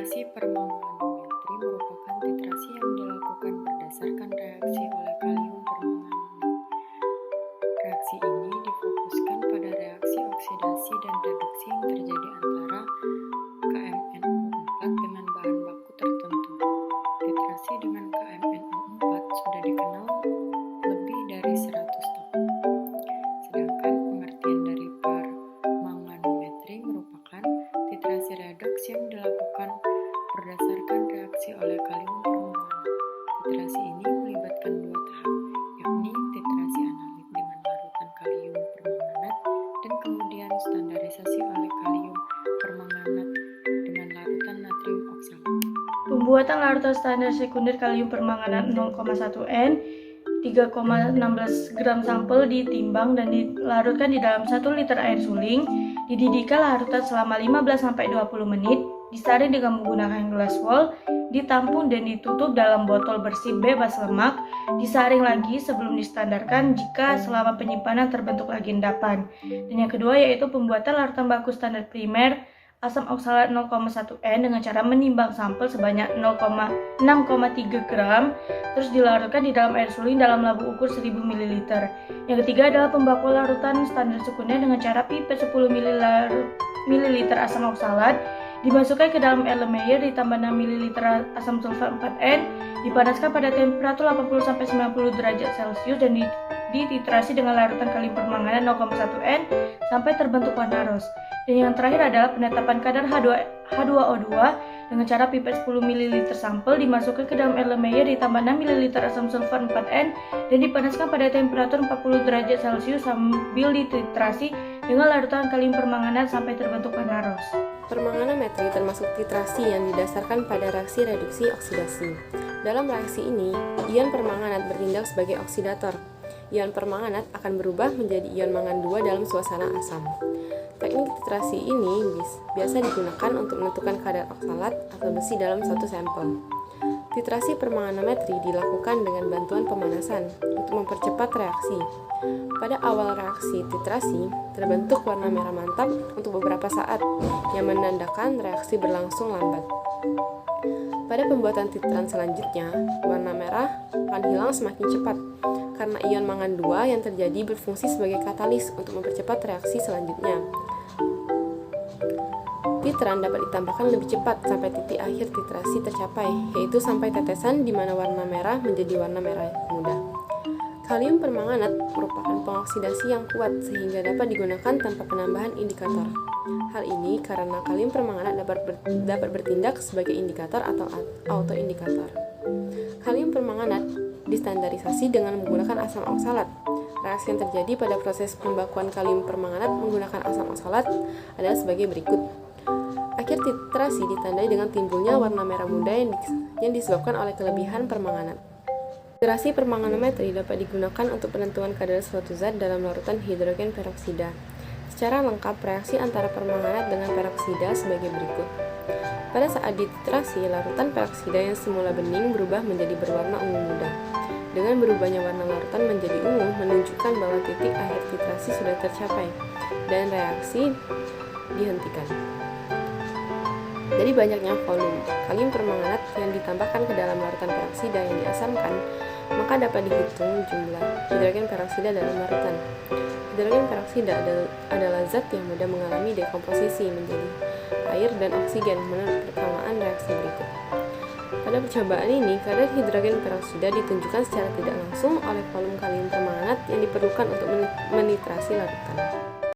Titrasi permanganometri merupakan titrasi yang dilakukan berdasarkan reaksi oleh kalium permanganat. Reaksi ini difokuskan pada reaksi oksidasi dan reduksi yang terjadi antara KMnO4 dengan bahan baku tertentu. Titrasi dengan KMnO4 sudah dikenal lebih dari 100 tahun. Sedangkan pengertian dari permanganometri merupakan titrasi redoks yang dilakukan berdasarkan reaksi oleh kalium permanganat. Titrasi ini melibatkan dua tahap, yakni titrasi analit dengan larutan kalium permanganat dan kemudian standarisasi oleh kalium permanganat dengan larutan natrium oksalat. Pembuatan larutan standar sekunder kalium permanganat 0,1 N 3,16 gram sampel ditimbang dan dilarutkan di dalam 1 liter air suling. Dididihkan larutan selama 15-20 menit, disaring dengan menggunakan glass wall, ditampung dan ditutup dalam botol bersih bebas lemak, disaring lagi sebelum distandarkan jika selama penyimpanan terbentuk lagi endapan. Dan yang kedua yaitu pembuatan larutan baku standar primer asam oksalat 0,1 N dengan cara menimbang sampel sebanyak 6,3 gram terus dilarutkan di dalam air suling dalam labu ukur 1000 ml. Yang ketiga adalah pembakuan larutan standar sekunder dengan cara pipet 10 ml asam oksalat dimasukkan ke dalam Erlenmeyer ditambah 6 ml asam sulfat 4N, dipanaskan pada temperatur 80-90 derajat Celcius dan dititrasi dengan larutan kalium permanganat 0,1 N sampai terbentuk warna ros. Dan yang terakhir adalah penetapan kadar H2O2 dengan cara pipet 10 ml sampel dimasukkan ke dalam Erlenmeyer ditambah 6 ml asam sulfat 4N dan dipanaskan pada temperatur 40 derajat Celcius sambil dititrasi dengan larutan kalium permanganat sampai terbentuk warna ros. Permanganometri termasuk titrasi yang didasarkan pada reaksi reduksi oksidasi. Dalam reaksi ini, ion permanganat bertindak sebagai oksidator. Ion permanganat akan berubah menjadi ion mangan 2 dalam suasana asam. Teknik titrasi ini biasa digunakan untuk menentukan kadar oksalat atau besi dalam suatu sampel. Titrasi permanganometri dilakukan dengan bantuan pemanasan untuk mempercepat reaksi. Pada awal reaksi titrasi, terbentuk warna merah mantap untuk beberapa saat yang menandakan reaksi berlangsung lambat. Pada pembuatan titran selanjutnya, warna merah akan hilang semakin cepat karena ion mangan 2 yang terjadi berfungsi sebagai katalis untuk mempercepat reaksi selanjutnya. Titran dapat ditambahkan lebih cepat sampai titik akhir titrasi tercapai, yaitu sampai tetesan di mana warna merah menjadi warna merah muda. Kalium permanganat merupakan pengoksidasi yang kuat sehingga dapat digunakan tanpa penambahan indikator. Hal ini karena kalium permanganat dapat bertindak sebagai indikator atau autoindikator. Kalium permanganat distandarisasi dengan menggunakan asam oksalat. Reaksi yang terjadi pada proses pembakuan kalium permanganat menggunakan asam oksalat adalah sebagai berikut. Akhir titrasi ditandai dengan timbulnya warna merah muda yang disebabkan oleh kelebihan permanganat. Titrasi permanganometri dapat digunakan untuk penentuan kadar suatu zat dalam larutan hidrogen peroksida. Secara lengkap, reaksi antara permanganat dengan peroksida sebagai berikut. Pada saat dititrasi, larutan peroksida yang semula bening berubah menjadi berwarna ungu muda. Dengan berubahnya warna larutan menjadi ungu menunjukkan bahwa titik akhir titrasi sudah tercapai dan reaksi dihentikan. Dari banyaknya volume kalium permanganat yang ditambahkan ke dalam larutan peroksida yang diasamkan, maka dapat dihitung jumlah hidrogen peroksida dalam larutan. Hidrogen peroksida adalah zat yang mudah mengalami dekomposisi menjadi air dan oksigen menurut persamaan reaksi berikut. Pada percobaan ini, kadar hidrogen peroksida ditunjukkan secara tidak langsung oleh volume kalium permanganat yang diperlukan untuk menitrasi larutan.